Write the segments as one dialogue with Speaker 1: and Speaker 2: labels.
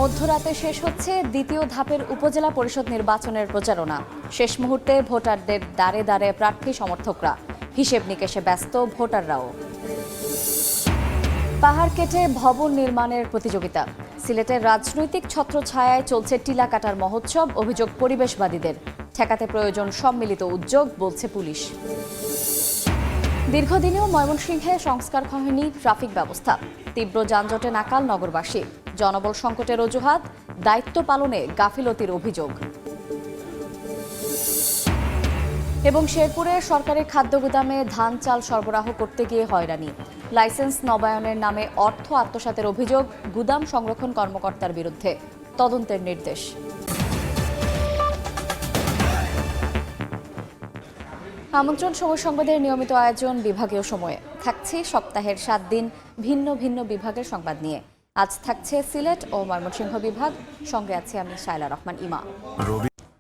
Speaker 1: মধ্যরাতে শেষ হচ্ছে দ্বিতীয় ধাপের উপজেলা পরিষদ নির্বাচনের প্রচারণা। শেষ মুহূর্তে ভোটারদের দ্বারে দ্বারে প্রার্থী সমর্থকরা, হিসেব নিকেশে ব্যস্ত ভোটাররাও। পাহাড় কেটে ভবন নির্মাণের প্রতিযোগিতা। সিলেটের রাজনৈতিক ছত্রছায়ায় চলছে টিলা কাটার মহোৎসব, অভিযোগ পরিবেশবাদীদের। ঠেকাতে প্রয়োজন সম্মিলিত উদ্যোগ, বলছে পুলিশ। দীর্ঘদিনেও ময়মনসিংহে সংস্কার হয়নি ট্রাফিক ব্যবস্থা। তীব্র যানজটে নাকাল নগরবাসী। জনবল সংকটের অজুহাত, দায়িত্ব পালনে গাফিলতির অভিযোগ। এবং শেরপুরে সরকারি খাদ্য গুদামে ধান চাল সরবরাহ করতে গিয়ে হয়রানি। লাইসেন্স নবায়নের নামে অর্থ আত্মসাতের অভিযোগ গুদাম সংরক্ষণ কর্মকর্তার বিরুদ্ধে। তদন্তের নির্দেশ। আমন্ত্রণ সময় সংবাদের নিয়মিত আয়োজন বিভাগীয় সময়ে থাকছে সপ্তাহের 7 দিন ভিন্ন ভিন্ন বিভাগের সংবাদ নিয়ে। আজ থাকছে সিলেট ও ময়মনসিংহ বিভাগ। সঙ্গে আছে আমি শায়লা রহমান ইমা।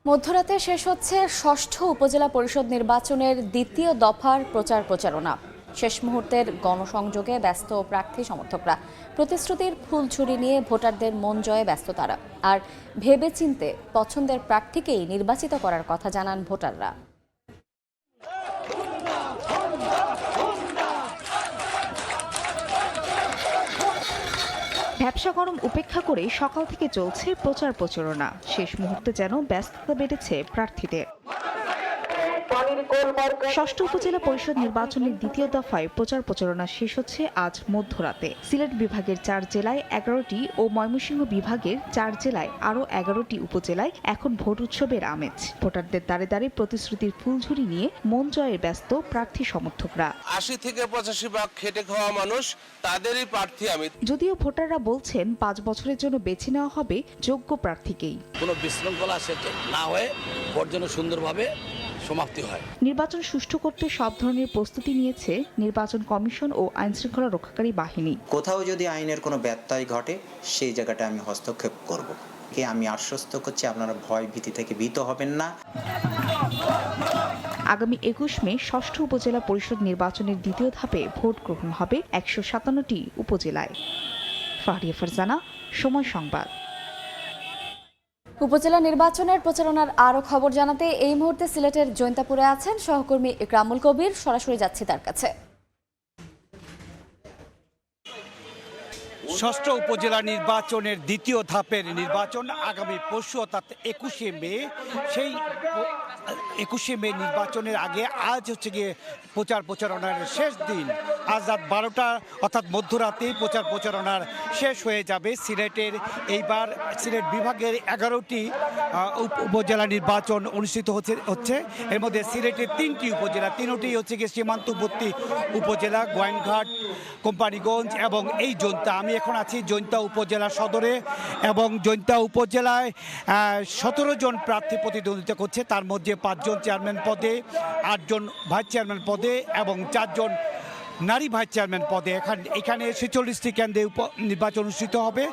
Speaker 1: মধ্যরাতে শেষ হচ্ছে ষষ্ঠ উপজেলা পরিষদ নির্বাচনের দ্বিতীয় দফার প্রচারণা। শেষ মুহূর্তের গণসংযোগে ব্যস্ত প্রার্থী সমর্থকরা। প্রতিশ্রুতির ফুলঝুরি নিয়ে ভোটারদের মন জয়ে ব্যস্ত তারা। আর ভেবেচিন্তে পছন্দের প্রার্থীকেই নির্বাচিত করার কথা জানান ভোটাররা।
Speaker 2: ব্যবসা গরম উপেক্ষা করে সকাল থেকে চলছে প্রচারণা। শেষ মুহূর্তে যেন ব্যস্ততা বেড়েছে প্রার্থীদের। ষষ্ঠ উপজেলা পরিষদ নির্বাচনের দ্বিতীয় দফায় প্রচারণা শেষ হচ্ছে আজ মধ্যরাতে। সিলেট বিভাগের 4 জেলায় 11টি ও ময়মনসিংহ বিভাগের 4 জেলায় আরও 11টি উপজেলায় এখন ভোট উৎসবের আমেজ। ভোটারদের দ্বারে দ্বারে প্রতিশ্রুতির ফুলঝুরি নিয়ে মন জয়ে ব্যস্ত প্রার্থী সমর্থকরা।
Speaker 3: 80 থেকে 85 ভাগ খেটে খাওয়া মানুষ, তাদেরই প্রার্থী আমি।
Speaker 2: যদিও ভোটাররা বলছেন 5 বছরের জন্য বেছে নেওয়া হবে যোগ্য প্রার্থীকেই।
Speaker 4: কোনো বিশৃঙ্খলা সেটা না হয়ে ভোট যেন সুন্দরভাবে সমাপ্তি হয়।
Speaker 2: নির্বাচন সুষ্ঠু করতে সব ধরনের প্রস্তুতি নিয়েছে নির্বাচন কমিশন ও আইনশৃঙ্খলা রক্ষাকারী বাহিনী।
Speaker 5: কোথাও যদি আইনের কোনো ব্যত্যয় ঘটে সেই জায়গাটা আমি হস্তক্ষেপ করব। আমি আশ্বস্ত করছি আপনারা ভয় ভীতি থেকে ভীত হবেন না।
Speaker 2: আগামী 21 মে ষষ্ঠ উপজেলা পরিষদ নির্বাচনের দ্বিতীয় ধাপে ভোট গ্রহণ হবে 157টি উপজেলায়। ফারিয়া ফারজানা, সময় সংবাদ।
Speaker 1: উপজেলা নির্বাচনের প্রচারণার আরও খবর জানাতে এই মুহূর্তে সিলেটের জৈন্তাপুরে আছেন সহকর্মী ইকরামুল কবির। সরাসরি যাচ্ছি তার কাছে।
Speaker 6: ষষ্ঠ উপজেলা নির্বাচনের দ্বিতীয় ধাপের নির্বাচন আগামী পরশু অর্থাৎ 21শে মে। সেই 21শে মে নির্বাচনের আগে আজ হচ্ছে গিয়ে প্রচারণার শেষ দিন। আজ রাত 12টা অর্থাৎ মধ্যরাতেই প্রচারণার শেষ হয়ে যাবে। সিলেটের এইবার সিলেট বিভাগের 11টি উপজেলা নির্বাচন অনুষ্ঠিত হচ্ছে। এর মধ্যে সিলেটের 3টি উপজেলা, 3টি হচ্ছে গিয়ে সীমান্তবর্তী উপজেলা, গোয়াইনঘাট, কোম্পানিগঞ্জ এবং এই জৈন্তা। আমি এখন আছি জৈন্তা উপজেলা সদরে এবং জৈন্তা উপজেলায় 17 জন প্রার্থী প্রতিদ্বন্দ্বিতা করছে। তার মধ্যে 5 জন চেয়ারম্যান পদে, 8 জন ভাইস চেয়ারম্যান পদে এবং 4 জন নারী ভাইস চেয়ারম্যান পদে। এখানে 46টি কেন্দ্রে নির্বাচন অনুষ্ঠিত হবে।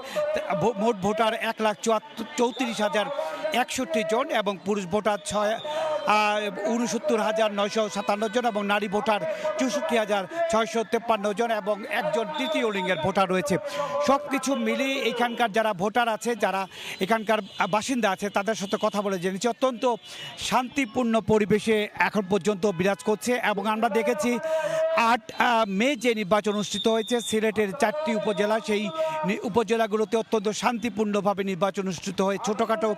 Speaker 6: মোট ভোটার 1,34,061 জন এবং পুরুষ ভোটার 69,957 জন এবং নারী ভোটার 64,653 জন এবং একজন তৃতীয় লিঙ্গের ভোটার রয়েছে। সব কিছু মিলিয়ে এখানকার যারা ভোটার আছে, যারা এখানকার বাসিন্দা আছে, তাদের সাথে কথা বলে জেনেছি অত্যন্ত শান্তিপূর্ণ পরিবেশে এখন পর্যন্ত বিরাজ করছে। এবং আমরা দেখেছি 8 মে যে নির্বাচন অনুষ্ঠিত হয়েছে সিলেটের 4টি উপজেলা, সেই উপজেলাগুলোতে অত্যন্ত শান্তিপূর্ণভাবে নির্বাচন অনুষ্ঠিত হয়ে ছোটোখাটো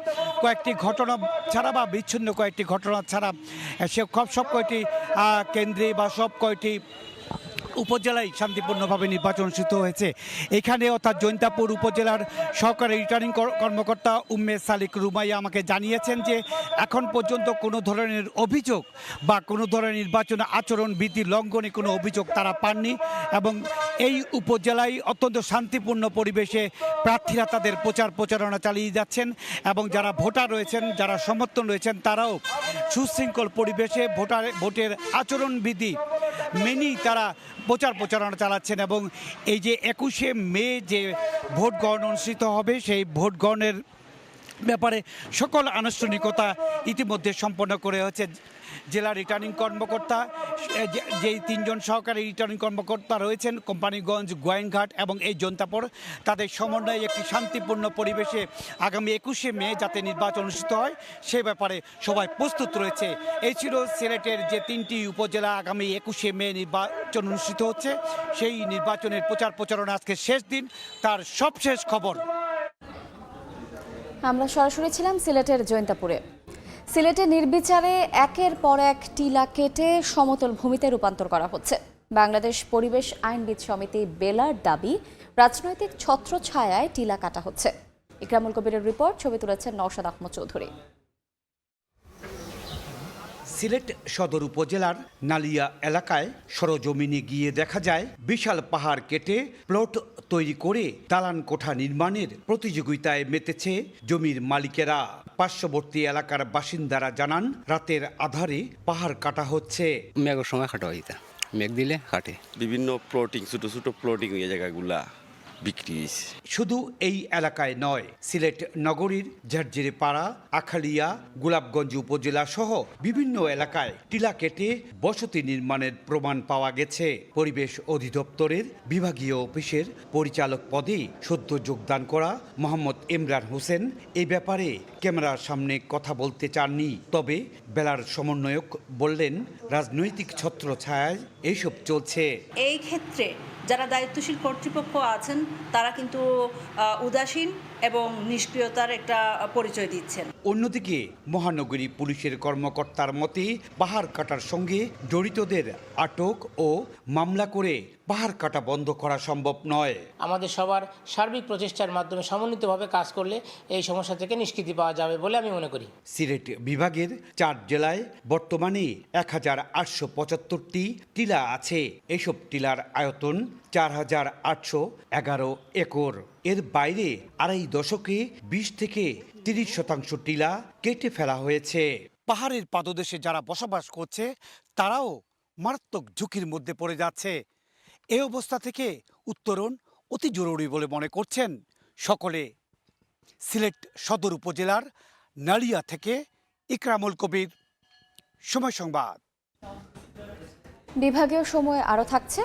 Speaker 6: কয়েকটি ঘটনা ছাড়া বা বিচ্ছিন্ন কয়েকটি ঘটনা ছাড়া সব কয়টি কেন্দ্রে বা সব কয়টি উপজেলায় শান্তিপূর্ণভাবে নির্বাচন অনুষ্ঠিত হয়েছে। এখানে অর্থাৎ জৈন্তাপুর উপজেলার সহকারী রিটার্নিং কর্মকর্তা উম্মে সালিক রুমাইয়া আমাকে জানিয়েছেন যে এখন পর্যন্ত কোনো ধরনের অভিযোগ বা কোনো ধরনের নির্বাচন আচরণ বিধি লঙ্ঘনে কোনো অভিযোগ তারা পাননি এবং এই উপজেলায় অত্যন্ত শান্তিপূর্ণ পরিবেশে প্রার্থীরা তাদের প্রচারণা চালিয়ে যাচ্ছেন এবং যারা ভোটার রয়েছেন, যারা সমর্থন রয়েছেন, তারাও সুশৃঙ্খল পরিবেশে ভোটের আচরণবিধি মেনেই তারা প্রচারণা চালাচ্ছেন। এবং এই যে 21শে মে যে ভোট গ্রহণ অনুষ্ঠিত হবে, সেই ভোট গ্রহণের ব্যাপারে সকল আনুষ্ঠানিকতা ইতিমধ্যে সম্পন্ন করে হচ্ছে। জেলা রিটার্নিং কর্মকর্তা, যেই 3 জন সহকারী রিটার্নিং কর্মকর্তা রয়েছেন কোম্পানিগঞ্জ, গোয়াইনঘাট এবং এই জন্তাপুর, তাদের সমন্বয়ে একটি শান্তিপূর্ণ পরিবেশে আগামী 21শে মে যাতে নির্বাচন অনুষ্ঠিত হয় সে ব্যাপারে সবাই প্রস্তুত রয়েছে। এই ছিল সিলেটের যে 3টি উপজেলা আগামী 21শে মে নির্বাচন অনুষ্ঠিত হচ্ছে, সেই নির্বাচনের প্রচারণা আজকে শেষ দিন, তার সবশেষ খবর।
Speaker 1: আমরা সরাসরি ছিলাম সিলেটের জৈন্তাপুরে। সিলেটে নির্বিচারে একের পর এক টিলা কেটে সমতল ভূমিতে রূপান্তর করা হচ্ছে। বাংলাদেশ পরিবেশ আইনবিদ সমিতি বেলার দাবি, রাজনৈতিক ছত্রছায়ায় টিলা কাটা হচ্ছে। ইকরামুল কবিরের রিপোর্ট, ছবি তুলেছেন নওশাদ আহমদ চৌধুরী।
Speaker 6: সিলেট সদর উপজেলার নালিয়া এলাকায় সরজমিনে গিয়ে দেখা যায় বিশাল পাহাড় কেটে প্লট তৈরি করে দালান কোঠা নির্মাণের প্রতিযোগিতায় মেতেছে জমির মালিকেরা। পার্শ্ববর্তী এলাকার বাসিন্দারা জানান, রাতের আধারে পাহাড় কাটা হচ্ছে।
Speaker 7: মেঘের সময় কাটা হইতা, মেঘ দিলে কাটে।
Speaker 8: বিভিন্ন প্লটিং, ছোট ছোট প্লটিং এই জায়গাগুলা বিক্রি হয়েছে।
Speaker 6: শুধু এই এলাকায় নয়, সিলেট নগরীর ঝারঝিরে পাড়া, আখালিয়া, গোলাপগঞ্জ উপজেলা সহ বিভিন্ন এলাকায় টিলা কেটে বসতি নির্মাণের প্রমাণ পাওয়া গেছে। পরিবেশ অধিদপ্তরের বিভাগীয় অফিসের পরিচালক পদে সদ্য যোগদান করা মোহাম্মদ ইমরান হোসেন এই ব্যাপারে ক্যামেরার সামনে কথা বলতে চাননি। তবে বেলার সমন্বয়ক বললেন, রাজনৈতিক ছত্রছায়ায় এইসব চলছে।
Speaker 9: এই ক্ষেত্রে যারা দায়িত্বশীল কর্তৃপক্ষ আছেন তারা কিন্তু উদাসীন এবং নিষ্ক্রিয়তার একটা পরিচয় দিচ্ছেন।
Speaker 6: অন্যদিকে মহানগরী পুলিশের কর্মকর্তার মতে, পাহাড় কাটার সঙ্গে জড়িতদের আটক ও মামলা করে পাহাড় কাটা বন্ধ করা সম্ভব নয়।
Speaker 10: আমাদের সবার সার্বিক প্রচেষ্টার মাধ্যমে সমন্বিতভাবে কাজ করলে এই সমস্যা থেকে নিষ্কৃতি পাওয়া যাবে বলে আমি মনে করি।
Speaker 6: সিলেট বিভাগের 4 জেলায় বর্তমানে 1875টি টিলা আছে। এসব টিলার আয়তন 4811 একর। এর বাইরে আড়াই দশকে 20 থেকে 30% টিলা কেটে ফেলা হয়েছে। পাহাড়ের পাদদেশে যারা বসবাস করছে তারাও মারাত্মক ঝুঁকির মধ্যে পড়ে যাচ্ছে। এই অবস্থা থেকে উত্তরণ অতি জরুরি বলে মনে করছেন সকলে। সিলেট সদর উপজেলার নালিয়া থেকে ইকরামুল কবির, সময় সংবাদ।
Speaker 1: বিভাগীয় সময় আরও থাকছে।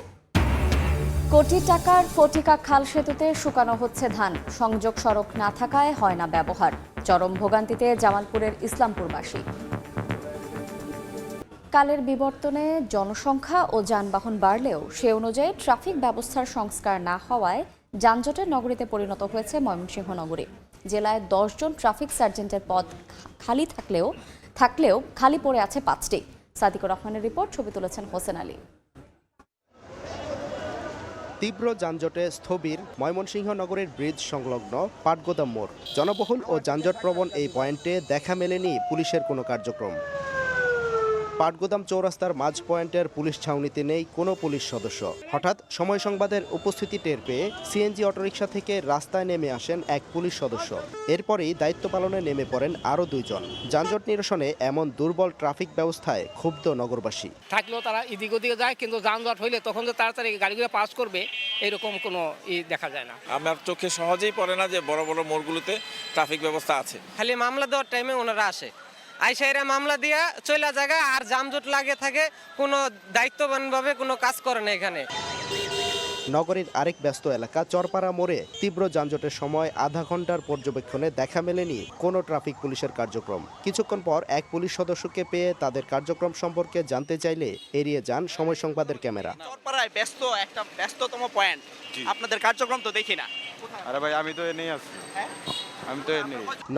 Speaker 1: কোটি টাকার ফটিকা খাল সেতুতে শুকানো হচ্ছে ধান, সংযোগ সড়ক না থাকায় হয় না ব্যবহার। চরম ভোগান্তিতে জামালপুরের ইসলামপুরবাসী। কালের বিবর্তনে জনসংখ্যা ও যানবাহন বাড়লেও সে অনুযায়ী ট্রাফিক ব্যবস্থার সংস্কার না হওয়ায় যানজটের নগরীতে পরিণত হয়েছে ময়মনসিংহ নগরী। জেলায় 10 জন ট্রাফিক সার্জেন্টের পদ খালি থাকলেও খালি পড়ে আছে 5টি। সাদিকুর রহমানের রিপোর্ট, ছবি তুলেছেন হোসেন আলী।
Speaker 11: তীব্র যানজটে স্থবির ময়মনসিংহ নগরের ব্রিজ সংলগ্ন পাটগোদাম মোড়। জনবহুল ও যানজটপ্রবণ এই পয়েন্টে দেখা মেলেনি পুলিশের কোনো কার্যক্রম। পাটগোদাম চৌরাস্তার মাঝ পয়েন্টের পুলিশ ছাউনিতে নেই কোনো পুলিশ সদস্য। হঠাৎ সময় সংবাদের উপস্থিতি টের পেয়ে সিএনজি অটোরিকশা থেকে রাস্তায় নেমে আসেন এক পুলিশ সদস্য। এরপরই দায়িত্ব পালনে নেমে পড়েন আরও 2 জন। যানজট নিরসনে এমন দুর্বল ট্রাফিক ব্যবস্থায় ক্ষুব্ধ নগরবাসী।
Speaker 10: থাকলেও তারা এদিক ওদিকে যায়, কিন্তু যানজট হইলে তখন যে তাড়াতাড়ি গাড়িগুলো পাস করবে এরকম কোনো দেখা যায় না।
Speaker 3: আমার চোখে সহজেই পড়ে না যে বড় বড় মোড়গুলোতে ট্রাফিক ব্যবস্থা আছে।
Speaker 10: খালি মামলা দেওয়ার টাইমে ওনারা আসে, আইসাইরা মামলা দিয়া চলে জায়গায়, আর যানজট লাগে থাকে, কোনো দায়িত্ববানভাবে কোনো কাজ করে না এখানে।
Speaker 11: নগরীর আরেক ব্যস্ত এলাকা চরপাড়া মোড়ে তীব্র যানজটের সময় আধা ঘন্টার পর্যবেক্ষণে দেখা মেলেনি কোনো ট্রাফিক পুলিশের কার্যক্রম। কিছুক্ষণ পর এক পুলিশ সদস্যকে পেয়ে তাদের কার্যক্রম সম্পর্কে জানতে চাইলে এড়িয়ে যান সময় সংবাদের ক্যামেরা।
Speaker 12: চরপাড়ায় একটা ব্যস্ততম পয়েন্ট, আপনাদের কার্যক্রম তো দেখি না।
Speaker 8: আরে ভাই, আমি তো এনেই আছি।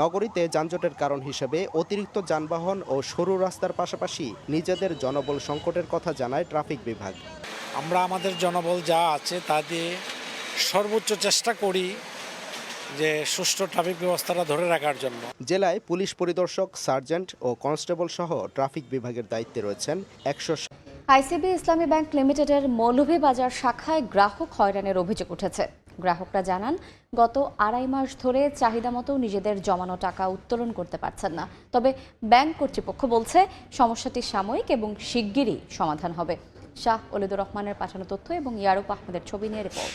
Speaker 11: নগরীতে যানজটের কারণ হিসেবে অতিরিক্ত যানবাহন ও সরু রাস্তার পাশাপাশি নিজেদের জনবল সংকটের কথা জানায় ট্রাফিক বিভাগ।
Speaker 13: আমরা আমাদের জনবল যা আছে তা দিয়ে সর্বোচ্চ চেষ্টা করি যে সুষ্ঠু ট্রাফিক ব্যবস্থাটা ধরে রাখার জন্য।
Speaker 11: জেলায় পুলিশ পরিদর্শক, সার্জেন্ট ও কনস্টেবল সহ ট্রাফিক বিভাগের দায়িত্বে রয়েছেন 100।
Speaker 1: আইসিবি ইসলামী ব্যাংক লিমিটেডের মৌলভীবাজার শাখায় গ্রাহক হয়রানির অভিযোগ উঠেছে। গ্রাহকরা জানান, গত 2.5 মাস ধরে চাহিদা মতো নিজেদের জমানো টাকা উত্তোলন করতে পারছেন না। তবে ব্যাংক কর্তৃপক্ষ বলছে সমস্যাটি সাময়িক এবং শিগগিরই সমাধান হবে। শাহ ওলিদুর রহমানের পাঠানো তথ্য এবং ইয়ারুপ আহমেদের ছবি নিয়ে রিপোর্ট।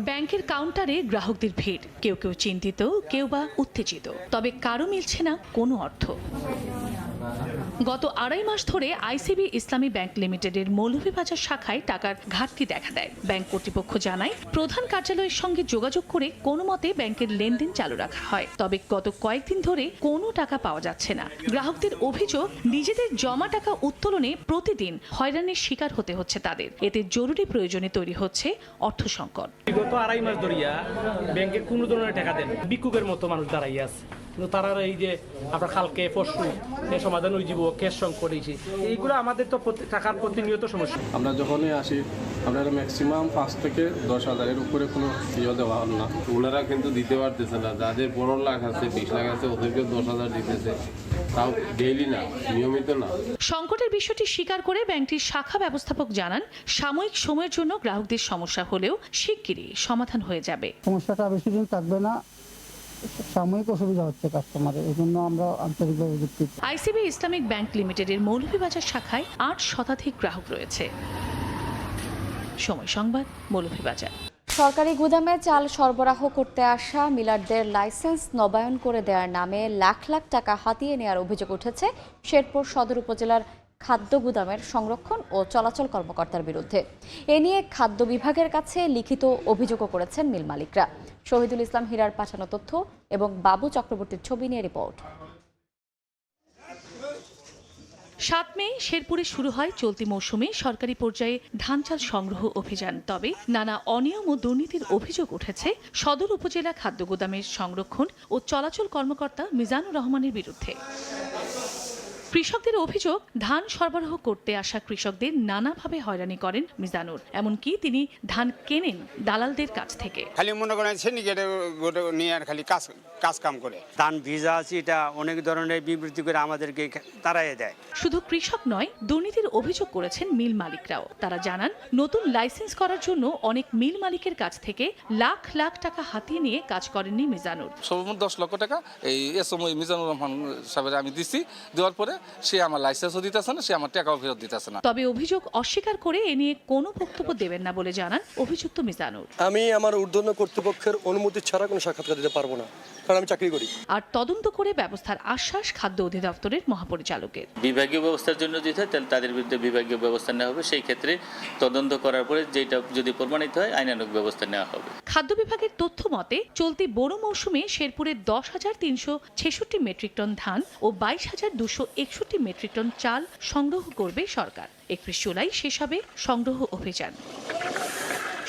Speaker 14: ব্যাংকের কাউন্টারে গ্রাহকদের ভিড়, কেউ কেউ চিন্তিত, কেউ বা উত্তেজিত, তবে কারো মিলছে না কোনো অর্থ। গত 2.5 মাস ধরে আইসিবি ইসলামী ব্যাংক লিমিটেডের মৌলভীবাজার শাখায় টাকার ঘাটতি দেখা দেয়। ব্যাংক কর্তৃপক্ষ জানায়, প্রধান কার্যালয়ের সঙ্গে যোগাযোগ করে কোনো মতে ব্যাংকের লেনদেন চালু রাখা হয়। তবে গত কয়েকদিন ধরে কোনো টাকা পাওয়া যাচ্ছে না। গ্রাহকদের অভিযোগ, নিজেদের জমা টাকা উত্তোলনে প্রতিদিন হয়রানির শিকার হতে হচ্ছে তাদের। এতে জরুরি প্রয়োজনে তৈরি হচ্ছে অর্থ সংকট।
Speaker 15: বিগত 2.5 মাস ধরিয়া ব্যাংকে কোনো ধরনের টাকা দেন বিক্ষোভের মতো মানুষ দাঁড়াইয়া আছে, কিন্তু তারা এই যে আপনার কালকে পরশু এ সমাধান ওই জীব ক্যাশ সংকট হয়েছে, এইগুলো আমাদের তো টাকার প্রতিনিয়ত সমস্যা।
Speaker 16: আমরা যখনই আসি আপনারা ম্যাক্সিমাম 5 থেকে 10,000-এর উপরে কোনো ইয়ে দেওয়া হল না। ওনারা কিন্তু দিতে পারতেছে না, যাদের 15 লাখ আছে 20 লাখ আছে ওদেরকে 10,000 দিতেছে, তাও ডেইলি না, নিয়মিত না।
Speaker 14: সংকটের বিষয়টি স্বীকার করে ব্যাংকটির শাখা ব্যবস্থাপক জানান, সাময়িক সময়ের জন্য গ্রাহকদের সমস্যা হলেও শিগগিরই সমাধান হয়ে যাবে।
Speaker 17: সমস্যাটা বেশি দিন থাকবে না, সাময়িক অসুবিধা হচ্ছে কাস্টমারের, এই জন্য আমরা আন্তরিকভাবে দুঃখিত।
Speaker 14: আইসিবি ইসলামিক ব্যাংক লিমিটেডের মৌলভীবাজার শাখায় 8 শতাধিক গ্রাহক রয়েছে। সময় সংবাদ, মৌলভীবাজার।
Speaker 1: সরকারি গুদামে চাল সরবরাহ করতে আসা মিলারদের লাইসেন্স নবায়ন করে দেওয়ার নামে লাখ লাখ টাকা হাতিয়ে নেওয়ার অভিযোগ উঠেছে শেরপুর সদর উপজেলার খাদ্য গুদামের সংরক্ষণ ও চলাচল কর্মকর্তার বিরুদ্ধে। এ নিয়ে খাদ্য বিভাগের কাছে লিখিত অভিযোগও করেছেন মিল মালিকরা। শহীদুল ইসলাম হীরার পাঠানো তথ্য এবং বাবু চক্রবর্তীর ছবি নিয়ে রিপোর্ট।
Speaker 14: 7 মে শেরপুরে শুরু হয় চলতি মৌসুমে সরকারি পর্যায়ে ধান চাল সংগ্রহ অভিযান। তবে নানা অনিয়ম ও দুর্নীতির অভিযোগ উঠেছে সদর উপজেলা খাদ্য গুদামের সংরক্ষণ ও চলাচল কর্মকর্তা মিজানুর রহমানের বিরুদ্ধে। কৃষকদের অভিযোগ, ধান সরবরাহ করতে আসা কৃষকদের নানাভাবে হয়রানি করেন মিজানুর। এমনকি তিনি ধান কেনেন দালালদের কাছ থেকে।
Speaker 18: খালি মনে করেন সিন্ডিকেট নিয়ে আর খালি কাজ কাম করে ধান ভিজা আছে, এটা অনেক ধরনের বিবৃতি করে আমাদেরকে তাড়াইয়ে দেয়।
Speaker 14: শুধু কৃষক নয়, দুর্নীতির অভিযোগ করেছেন মিল মালিকরাও। তারা জানান, নতুন লাইসেন্স করার জন্য অনেক মিল মালিকের কাছ থেকে লাখ লাখ টাকা হাতিয়ে নিয়ে কাজ করেননি মিজানুর।
Speaker 19: সর্বমোট 10 লক্ষ টাকা এই এসময় মিজানুর রহমান সাহেবের আমি দিছি, দেওয়ার পরে সে আমার লাইসেন্সও দিতেছে না, সে আমার টাকাও ফেরত দিতেছে না।
Speaker 14: তবে অভিযোগ অস্বীকার করে এ নিয়ে কোনো বক্তব্য দেবেন না বলে জানান অভিযুক্ত মিজানুর।
Speaker 20: আমি আমার ঊর্ধ্বতন কর্তৃপক্ষের অনুমতি ছাড়া কোনো সাক্ষাৎকার দিতে পারবো না, কারণ আমি চাকরি করি।
Speaker 14: আর তদন্ত করে ব্যবস্থার আশ্বাস খাদ্য অধিদপ্তরের মহাপরিচালকের।
Speaker 21: বিভাগীয় ব্যবস্থার জন্য যেতে হয় তাহলে তাদের বিরুদ্ধে বিভাগীয় ব্যবস্থা নেওয়া হবে। সেই ক্ষেত্রে তদন্ত করার পরে যেটা যদি প্রমাণিত হয় আইনানুগ ব্যবস্থা নেওয়া হবে।
Speaker 14: খাদ্য বিভাগের তথ্য মতে চলতি বোরো মৌসুমে শেরপুরে 10,366 মেট্রিক টন ধান ও 22,261 মেট্রিক টন চাল সংগ্রহ করবে সরকার। 31 জুলাই শেষ হবে সংগ্রহ অভিযান।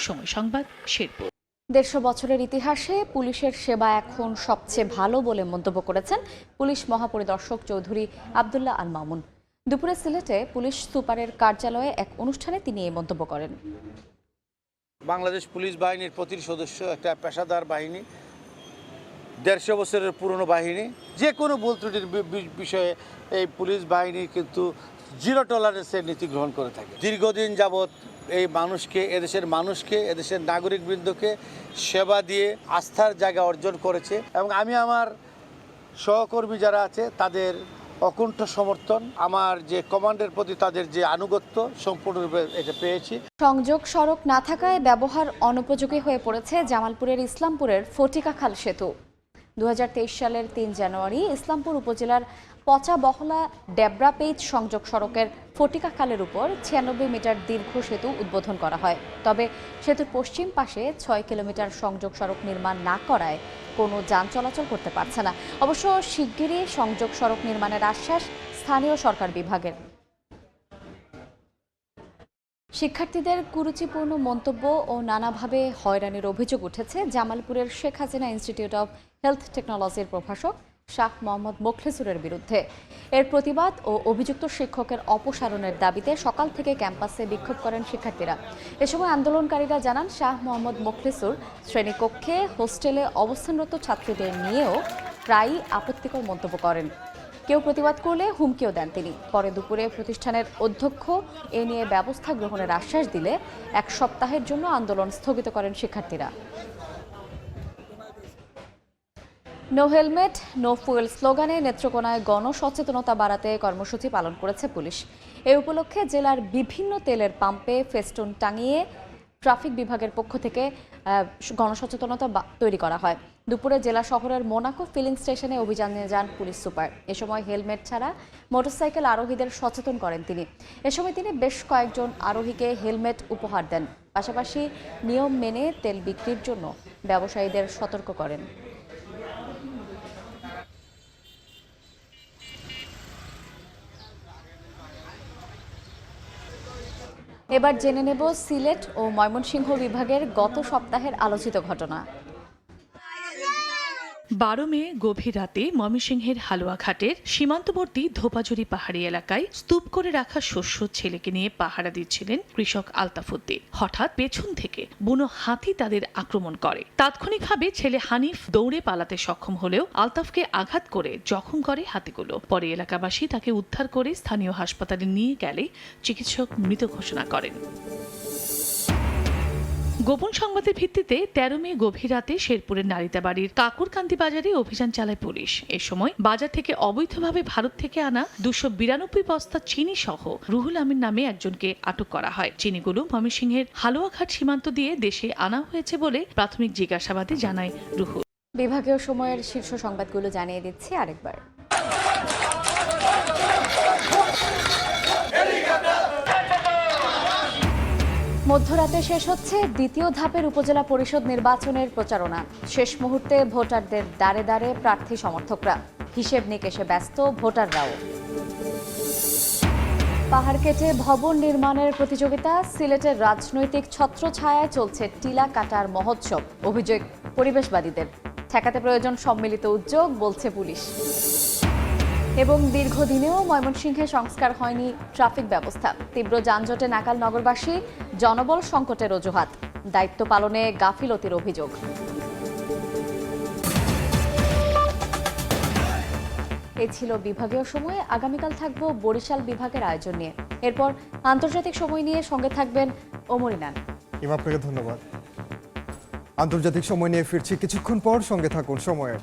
Speaker 14: সময় সংবাদ, শেরপুর।
Speaker 1: 150 বছরের ইতিহাসে পুলিশের সেবা এখন সবচেয়ে ভালো বলে মন্তব্য করেছেন পুলিশ মহাপরিদর্শক চৌধুরী আব্দুল্লাহ আল মামুন। দুপুরে সিলেটে পুলিশ সুপারের কার্যালয়ে এক অনুষ্ঠানে তিনি এই মন্তব্য করেন।
Speaker 22: বাংলাদেশ পুলিশ বাহিনীর প্রতিটি সদস্য একটা পেশাদার বাহিনী, 150 বছরের পুরনো বাহিনী। যে কোনো ভুল ত্রুটির বিষয়ে এই পুলিশ বাহিনী কিন্তু জিরো টলারেন্সের নীতি গ্রহণ করে থাকে। দীর্ঘদিন যাবৎ এই মানুষকে, এদেশের মানুষকে, এদেশের নাগরিকবৃন্দকে সেবা দিয়ে আস্থার জায়গা অর্জন করেছে এবং আমি আমার সহকর্মী যারা আছে তাদের অকুণ্ঠ সমর্থন, আমার যে কমান্ডের প্রতি তাদের যে আনুগত্য সম্পূর্ণরূপে এটা পেয়েছি।
Speaker 1: সংযোগ সড়ক না থাকায় ব্যবহার অনুপযোগী হয়ে পড়েছে জামালপুরের ইসলামপুরের ফটিকাখাল সেতু। 2023 সালের 3 জানুয়ারি ইসলামপুর উপজেলার পচা বহলা ডেবরাপেইচ সংযোগ সড়কের ফটিকাখালের উপর 96 মিটার দীর্ঘ সেতু উদ্বোধন করা হয়। তবে সেতুর পশ্চিম পাশে 6 কিলোমিটার সংযোগ সড়ক নির্মাণ না করায় কোনো যান চলাচল করতে পারছে না। অবশ্য শিগগিরই সংযোগ সড়ক নির্মাণের আশ্বাস স্থানীয় সরকার বিভাগের। শিক্ষার্থীদের কুরুচিপূর্ণ মন্তব্য ও নানাভাবে হয়রানির অভিযোগ উঠেছে জামালপুরের Sheikh Hasina institute of health টেকনোলজির প্রভাষক শাহ মোহাম্মদ মোখলেসুরের বিরুদ্ধে। এর প্রতিবাদ ও অভিযুক্ত শিক্ষকের অপসারণের দাবিতে সকাল থেকে ক্যাম্পাসে বিক্ষোভ করেন শিক্ষার্থীরা। এ সময় আন্দোলনকারীরা জানান, শাহ মোহাম্মদ মোখলেসুর শ্রেণীকক্ষে, হোস্টেলে অবস্থানরত ছাত্রীদের নিয়েও প্রায়ই আপত্তিকর মন্তব্য করেন। কেউ প্রতিবাদ করলে হুমকিও দেন তিনি। পরে দুপুরে প্রতিষ্ঠানের অধ্যক্ষ এ নিয়ে ব্যবস্থা গ্রহণের আশ্বাস দিলে 1 সপ্তাহের জন্য আন্দোলন স্থগিত করেন শিক্ষার্থীরা। নো হেলমেট নো ফুয়েল স্লোগানে নেত্রকোনায় গণসচেতনতা বাড়াতে কর্মসূচি পালন করেছে পুলিশ। এ উপলক্ষে জেলার বিভিন্ন তেলের পাম্পে ফেস্টুন টাঙিয়ে ট্রাফিক বিভাগের পক্ষ থেকে গণসচেতনতা তৈরি করা হয়। দুপুরে জেলা শহরের মোনাকো ফিলিং স্টেশনে অভিযানে যান পুলিশ সুপার। এ সময় হেলমেট ছাড়া মোটরসাইকেল আরোহীদের সচেতন করেন তিনি। এ সময় তিনি বেশ কয়েকজন আরোহীকে হেলমেট উপহার দেন, পাশাপাশি নিয়ম মেনে তেল বিক্রির জন্য ব্যবসায়ীদের সতর্ক করেন। এবার জেনে নেব সিলেট ও ময়মনসিংহ বিভাগের গত সপ্তাহের আলোচিত ঘটনা।
Speaker 14: 12 মে গভীর রাতে ময়মনসিংহের হালুয়াঘাটের সীমান্তবর্তী ধোপাজুরি পাহাড়ি এলাকায় স্তূপ করে রাখা শস্য ছেলেকে নিয়ে পাহারা দিচ্ছিলেন কৃষক আলতাফ উদ্দিন। হঠাৎ পেছন থেকে বুনো হাতি তাদের আক্রমণ করে। তাৎক্ষণিকভাবে ছেলে হানিফ দৌড়ে পালাতে সক্ষম হলেও আলতাফকে আঘাত করে জখম করে হাতিগুলো। পরে এলাকাবাসী তাকে উদ্ধার করে স্থানীয় হাসপাতালে নিয়ে গেলে চিকিৎসক মৃত ঘোষণা করেন। গোপন সংবাদের ভিত্তিতে 13 মে গভীর রাতে শেরপুরের নারিতাবাড়ির কাকুরকান্দি বাজারে অভিযান চালায় পুলিশ। এ সময় বাজার থেকে অবৈধভাবে ভারত থেকে আনা 292 বস্তা চিনি সহ রুহুল আমিন নামে একজনকে আটক করা হয়। চিনিগুলো ময়মনসিংহের হালুয়াঘাট সীমান্ত দিয়ে দেশে আনা হয়েছে বলে প্রাথমিক জিজ্ঞাসাবাদে জানায় রুহুল।
Speaker 1: বিভাগীয় সময়ের শীর্ষ সংবাদগুলো জানিয়ে দিচ্ছি আরেকবার। মধ্যরাতে শেষ হচ্ছে দ্বিতীয় ধাপের উপজেলা পরিষদ নির্বাচনের প্রচারণা। শেষ মুহূর্তে ভোটারদের দ্বারে দ্বারে প্রার্থী সমর্থকরা, হিসেব নিকেশে ব্যস্ত ভোটাররাও। পাহাড় কেটে ভবন নির্মাণের প্রতিযোগিতা। সিলেটের রাজনৈতিক ছত্রছায়ায় চলছে টিলা কাটার মহোৎসব। অভিযোগ পরিবেশবাদীদের, ঠেকাতে প্রয়োজন সম্মিলিত উদ্যোগ বলছে পুলিশ। এবং দীর্ঘদিনেও ময়মনসিংহে সংস্কার হয়নি ট্রাফিক ব্যবস্থা। তীব্র যানজটে নাকাল নগরবাসী, জনবল সংকটের অজুহাত, দায়িত্ব পালনে গাফিলতির অভিযোগ। এই ছিল বিভাগীয় সময়ে। আগামীকাল থাকবো বরিশাল বিভাগের আয়োজন নিয়ে। এরপর আন্তর্জাতিক সময় নিয়ে সঙ্গে থাকবেন ওমরিনান।
Speaker 4: আপনাকে ধন্যবাদ। আন্তর্জাতিক সময় নিয়ে ফিরছি কিছুক্ষণ পর, সঙ্গে থাকুন সময়ের।